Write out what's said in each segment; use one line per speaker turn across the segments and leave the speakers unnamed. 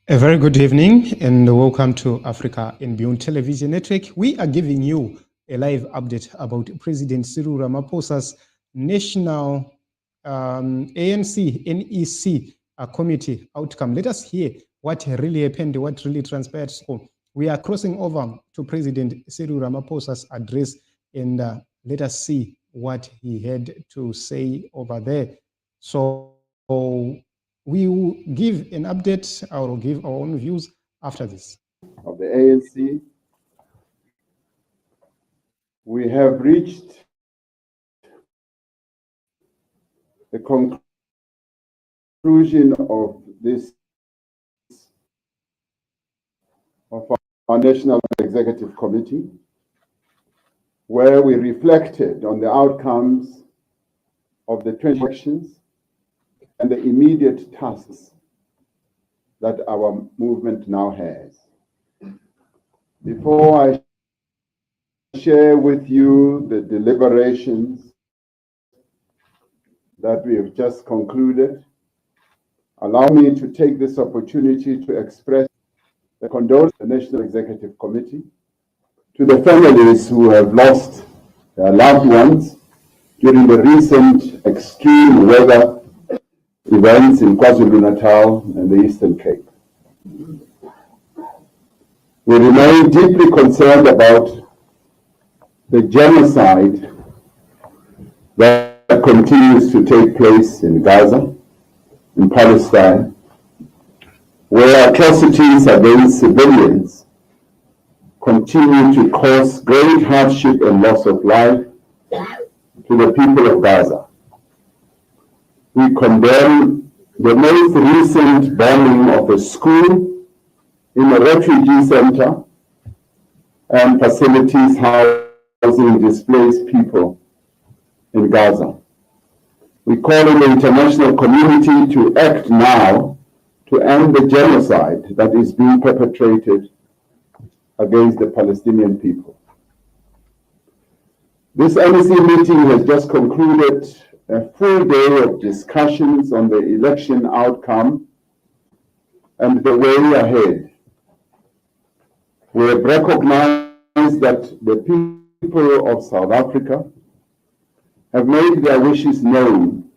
A very good evening and welcome to Africa and Beyond Television Network. We are giving you a live update about President Cyril Ramaphosa's National ANC NEC committee outcome. Let us hear what really happened, what really transpired. So we are crossing over to President Cyril Ramaphosa's address and let us see what he had to say over there. So we will give an update or give our own views after this.
Of the ANC, we have reached the conclusion of this, of our National Executive Committee, where we reflected on the outcomes of the 20 elections and the immediate tasks that our movement now has. Before I share with you the deliberations that we have just concluded, allow me to take this opportunity to express the condolences of the National Executive Committee to the families who have lost their loved ones during the recent extreme weather events in KwaZulu-Natal and the Eastern Cape. We remain deeply concerned about the genocide that continues to take place in Gaza, in Palestine, where atrocities against civilians continue to cause great hardship and loss of life to the people of Gaza. We condemn the most recent bombing of a school in a refugee center and facilities housing displaced people in Gaza. We call on the international community to act now to end the genocide that is being perpetrated against the Palestinian people. This NEC meeting has just concluded a full day of discussions on the election outcome and the way ahead. We have recognized that the people of South Africa have made their wishes known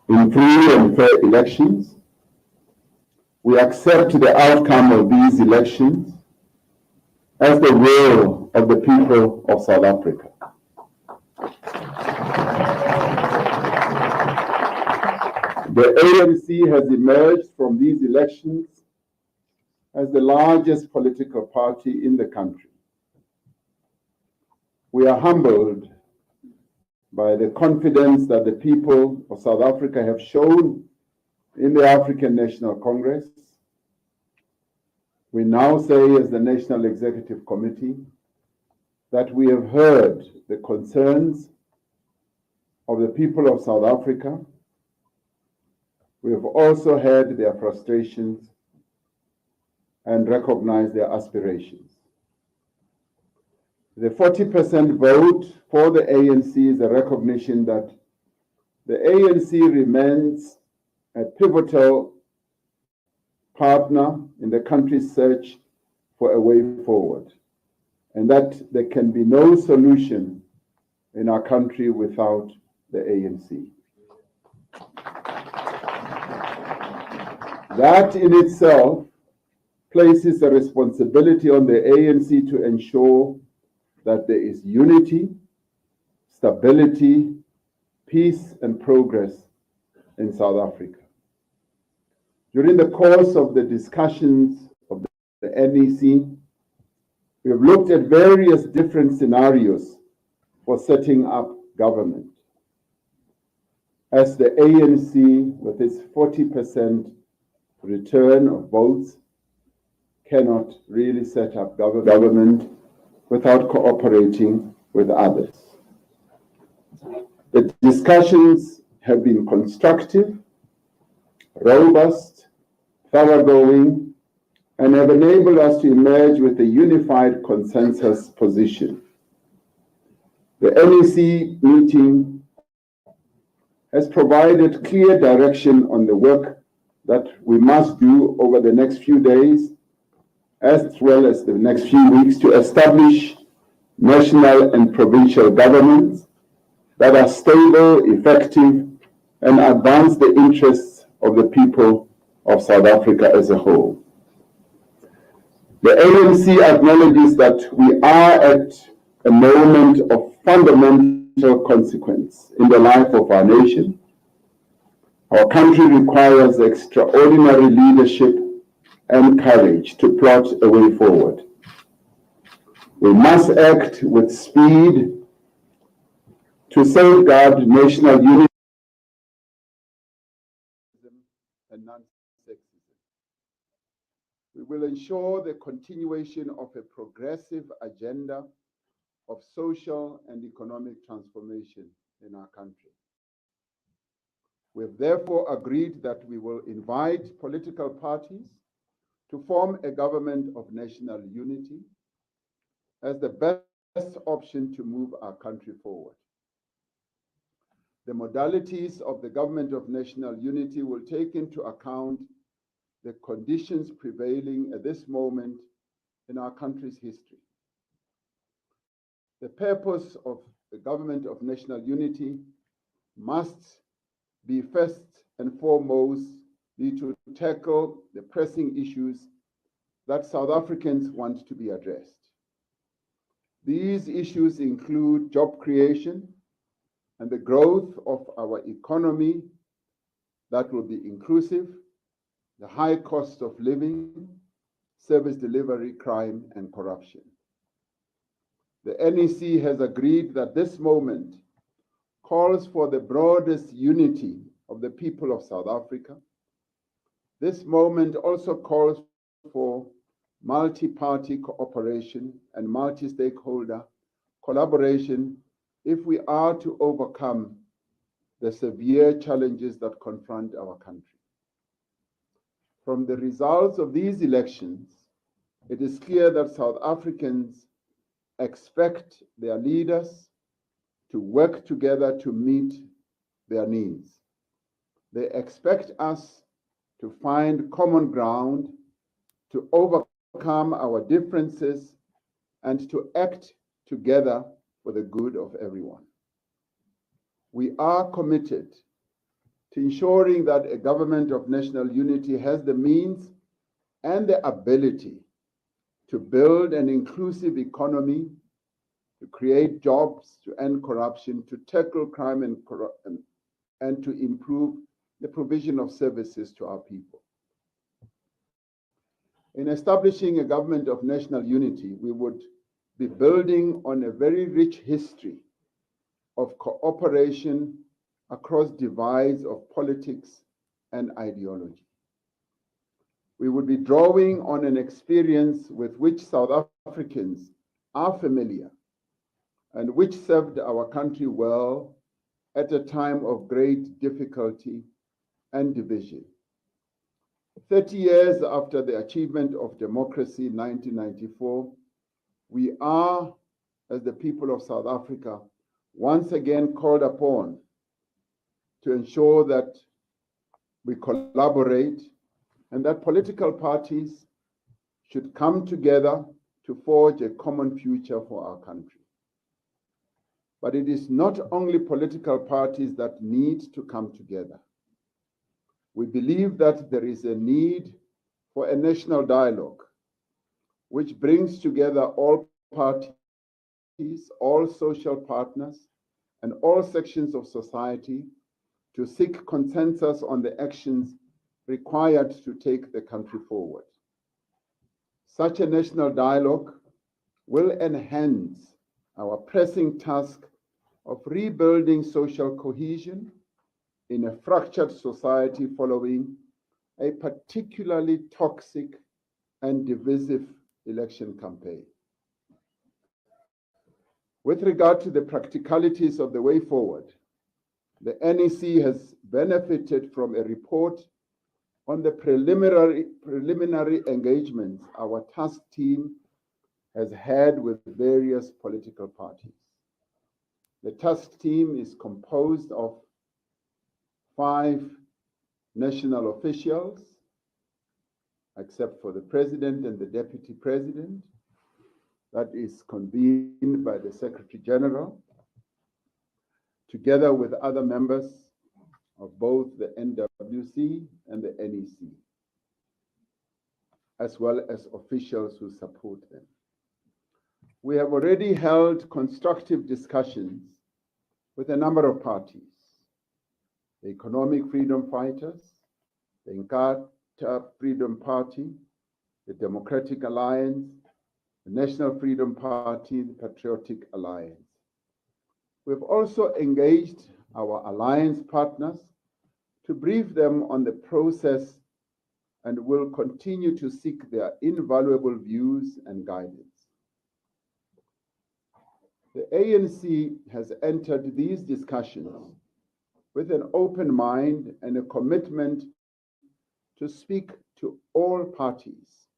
in free and fair elections. We accept the outcome of these elections as the will of the people of South Africa. The ANC has emerged from these elections as the largest political party in the country. We are humbled by the confidence that the people of South Africa have shown in the African National Congress. We now say, as the National Executive Committee, that we have heard the concerns of the people of South Africa. We have also heard their frustrations and recognized their aspirations. The 40% vote for the ANC is a recognition that the ANC remains a pivotal partner in the country's search for a way forward, and that there can be no solution in our country without the ANC. That in itself places a responsibility on the ANC to ensure that there is unity, stability, peace, and progress in South Africa. During the course of the discussions of the NEC, we have looked at various different scenarios for setting up government. As the ANC, with its 40% return of votes, cannot really set up government without cooperating with others. The discussions have been constructive, robust, thoroughgoing, and have enabled us to emerge with a unified consensus position. The NEC meeting has provided clear direction on the work that we must do over the next few days, as well as the next few weeks, to establish national and provincial governments that are stable, effective, and advance the interests of the people of South Africa as a whole. The ANC acknowledges that we are at a moment of fundamental consequence in the life of our nation. Our country requires extraordinary leadership and courage to plot a way forward. We must act with speed to safeguard national unity and non-sexism. We will ensure the continuation of a progressive agenda of social and economic transformation in our country. We have therefore agreed that we will invite political parties to form a government of national unity as the best option to move our country forward. The modalities of the government of national unity will take into account the conditions prevailing at this moment in our country's history. The purpose of the government of national unity must be first and foremost to tackle the pressing issues that South Africans want to be addressed. These issues include job creation and the growth of our economy that will be inclusive, the high cost of living, service delivery, crime, and corruption. The NEC has agreed that this moment calls for the broadest unity of the people of South Africa. This moment also calls for multi-party cooperation and multi-stakeholder collaboration if we are to overcome the severe challenges that confront our country. From the results of these elections, it is clear that South Africans expect their leaders to work together to meet their needs. They expect us to find common ground, to overcome our differences, and to act together for the good of everyone. We are committed to ensuring that a government of national unity has the means and the ability to build an inclusive economy, to create jobs, to end corruption, to tackle crime and to improve the provision of services to our people. In establishing a government of national unity, we would be building on a very rich history of cooperation across divides of politics and ideology. We would be drawing on an experience with which South Africans are familiar and which served our country well at a time of great difficulty and division. 30 years after the achievement of democracy in 1994, we are, as the people of South Africa, once again called upon to ensure that we collaborate and that political parties should come together to forge a common future for our country. But it is not only political parties that need to come together. We believe that there is a need for a national dialogue which brings together all parties, all social partners, and all sections of society to seek consensus on the actions required to take the country forward. Such a national dialogue will enhance our pressing task of rebuilding social cohesion in a fractured society following a particularly toxic and divisive election campaign. With regard to the practicalities of the way forward, the NEC has benefited from a report on the preliminary engagements our task team has had with various political parties. The task team is composed of 5 national officials, except for the president and the deputy president, that is convened by the Secretary General, together with other members of both the NWC and the NEC, as well as officials who support them. We have already held constructive discussions with a number of parties: the Economic Freedom Fighters, the Inkatha Freedom Party, the Democratic Alliance, the National Freedom Party, the Patriotic Alliance. We've also engaged our alliance partners to brief them on the process and will continue to seek their invaluable views and guidance. The ANC has entered these discussions with an open mind and a commitment to speak to all parties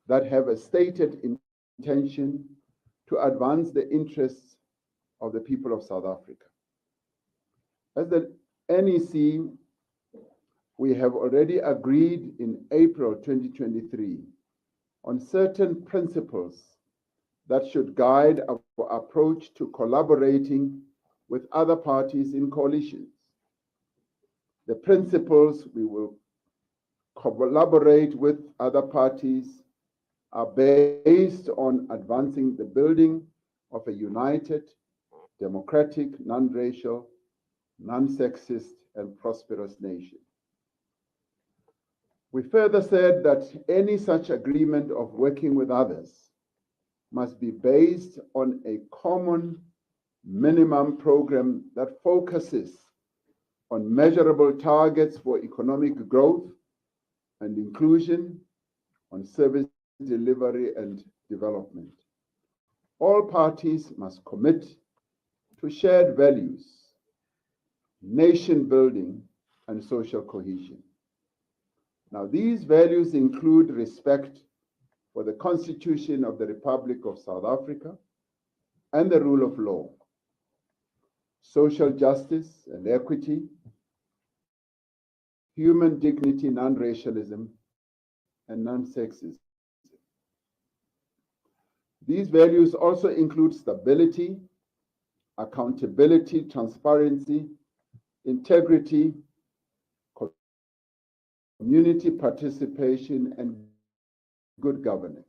that have a stated intention to advance the interests of the people of South Africa. As the NEC, we have already agreed in April 2023 on certain principles that should guide our approach to collaborating with other parties in coalitions. The principles we will collaborate with other parties are based on advancing the building of a united, democratic, non-racial, non-sexist, and prosperous nation. We further said that any such agreement of working with others must be based on a common minimum program that focuses on measurable targets for economic growth and inclusion, on service delivery and development. All parties must commit to shared values, nation building, and social cohesion. Now, these values include respect for the Constitution of the Republic of South Africa and the rule of law, social justice and equity, human dignity, non-racialism, and non-sexism. These values also include stability, accountability, transparency, integrity, community participation, and good governance.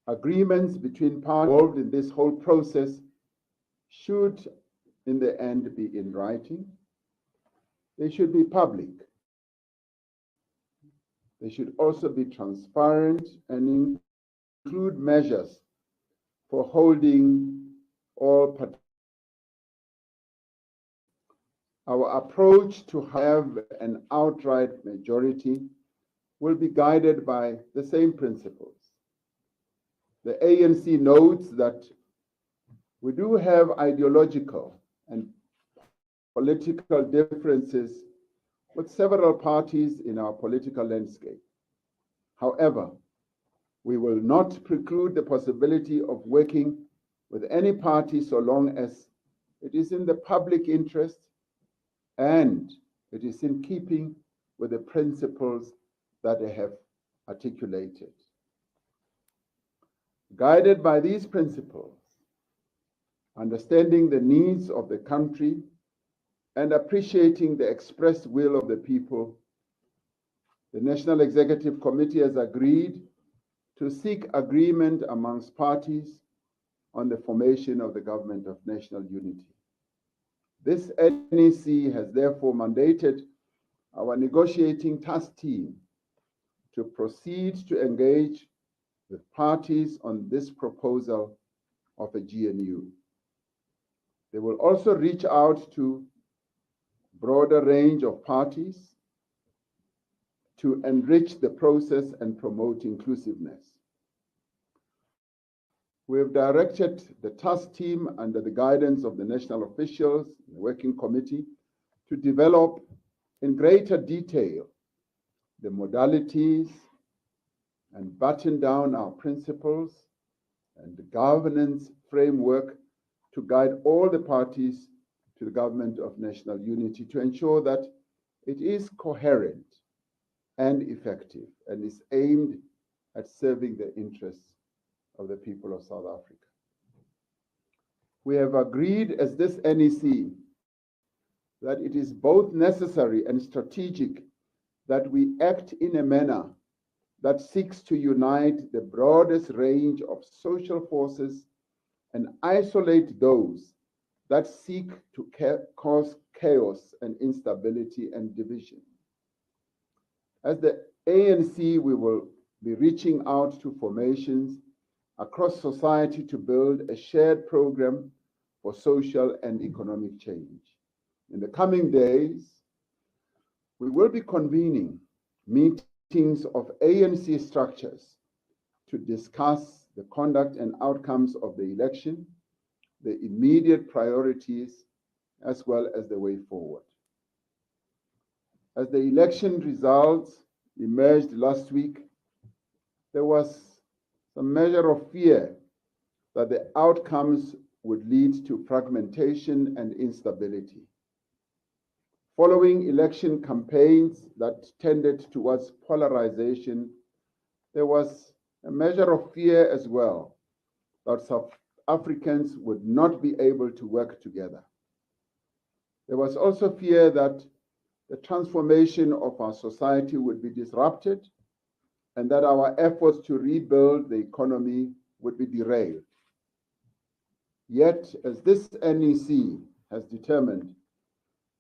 Agreements between parties involved in this whole process should, in the end, be in writing. They should be public. They should also be transparent and include measures for holding all parties. Our approach to have an outright majority will be guided by the same principles. The ANC notes that we do have ideological and political differences with several parties in our political landscape. However, we will not preclude the possibility of working with any party so long as it is in the public interest and it is in keeping with the principles that I have articulated. Guided by these principles, understanding the needs of the country and appreciating the expressed will of the people, the National Executive Committee has agreed to seek agreement amongst parties on the formation of the Government of National Unity. This NEC has therefore mandated our negotiating task team to proceed to engage with parties on this proposal of a GNU. They will also reach out to a broader range of parties to enrich the process and promote inclusiveness. We have directed the task team under the guidance of the national officials, the working committee, to develop in greater detail the modalities and button down our principles and the governance framework to guide all the parties to the Government of National Unity to ensure that It is coherent and effective and is aimed at serving the interests of the people of South Africa. We have agreed as this NEC that it is both necessary and strategic that we act in a manner that seeks to unite the broadest range of social forces and isolate those that seek to cause chaos and instability and division. As the ANC, we will be reaching out to formations across society to build a shared program for social and economic change. In the coming days, we will be convening meetings of ANC structures to discuss the conduct and outcomes of the election, the immediate priorities, as well as the way forward. As the election results emerged last week, there was some measure of fear that the outcomes would lead to fragmentation and instability. Following election campaigns that tended towards polarization, there was a measure of fear as well that South Africans would not be able to work together. There was also fear that the transformation of our society would be disrupted and that our efforts to rebuild the economy would be derailed. Yet, as this NEC has determined,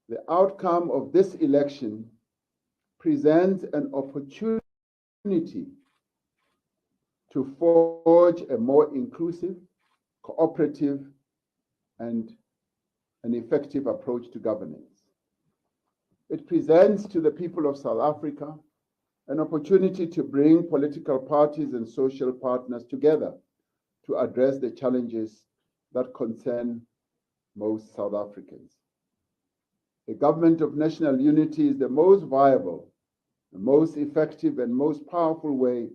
the outcome of this election presents an opportunity to forge a more inclusive, cooperative, and an effective approach to governance. It presents to the people of South Africa an opportunity to bring political parties and social partners together to address the challenges that concern most South Africans. A government of national unity is the most viable, the most effective, and most powerful way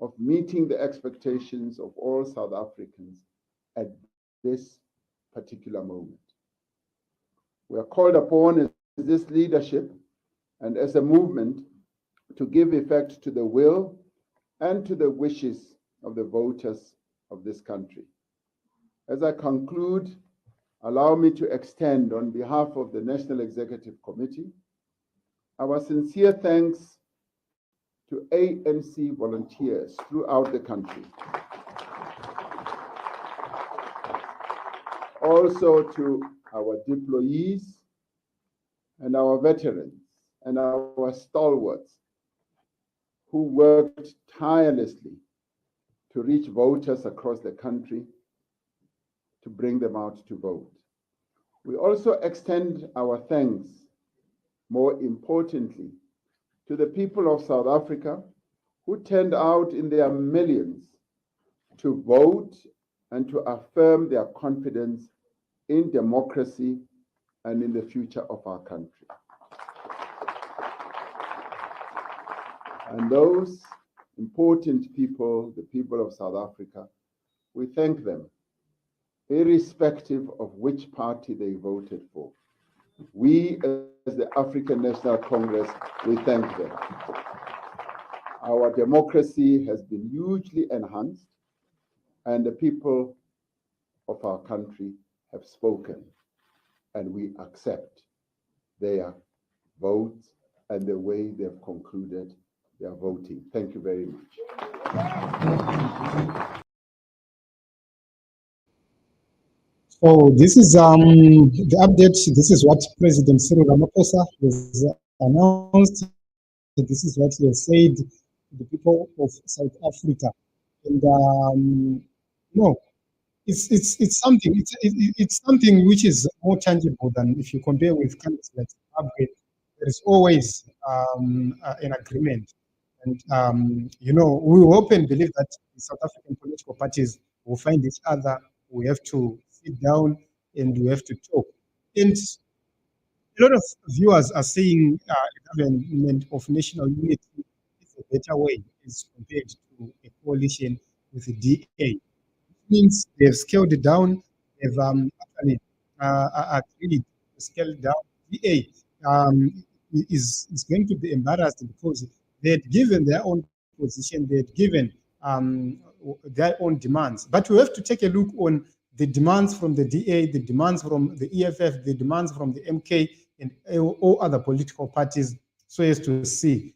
of meeting the expectations of all South Africans at this particular moment. We are called upon as this leadership and as a movement to give effect to the will and to the wishes of the voters of this country. As I conclude, allow me to extend on behalf of the National Executive Committee our sincere thanks to ANC volunteers throughout the country. Also to our deployees and our veterans and our stalwarts who worked tirelessly to reach voters across the country to bring them out to vote. We also extend our thanks, more importantly, to the people of South Africa who turned out in their millions to vote and to affirm their confidence in democracy and in the future of our country. And those important people, the people of South Africa, we thank them, irrespective of which party they voted for. We, as the African National Congress, we thank them. Our democracy has been hugely enhanced, and the people of our country have spoken, and we accept their votes and the way they've concluded their voting. Thank you very much.
So this is the update. This is what President Cyril Ramaphosa has announced. This is what he has said to the people of South Africa. And no, it's something. It's something which is more tangible than if you compare with countries like Zimbabwe. There is always an agreement, and we hope and believe that the South African political parties will find each other. We have to sit down and we have to talk. And a lot of viewers are saying a government of national unity is a better way as compared to a coalition with the DA. Means they've scaled it down. They've actually agreed to scale down DA. is going to be embarrassed because they had given their own position, they had given their own demands. But we have to take a look on the demands from the DA, the demands from the EFF, the demands from the MK, and all other political parties, so as to see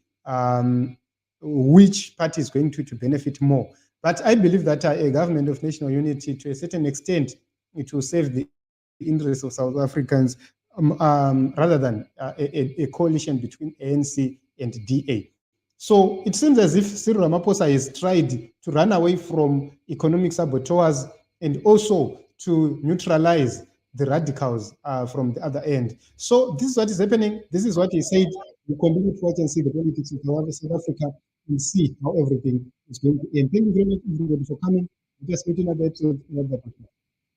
which party is going to benefit more. But I believe that a government of national unity, to a certain extent, it will save the interests of South Africans rather than a coalition between ANC and DA. So it seems as if Cyril Ramaphosa has tried to run away from economic saboteurs and also to neutralize the radicals from the other end. So this is what is happening. This is what he said. We continue to watch and see the politics of South Africa and see how everything is going to end. Thank you very much, everybody, for coming. Just meeting at the episode.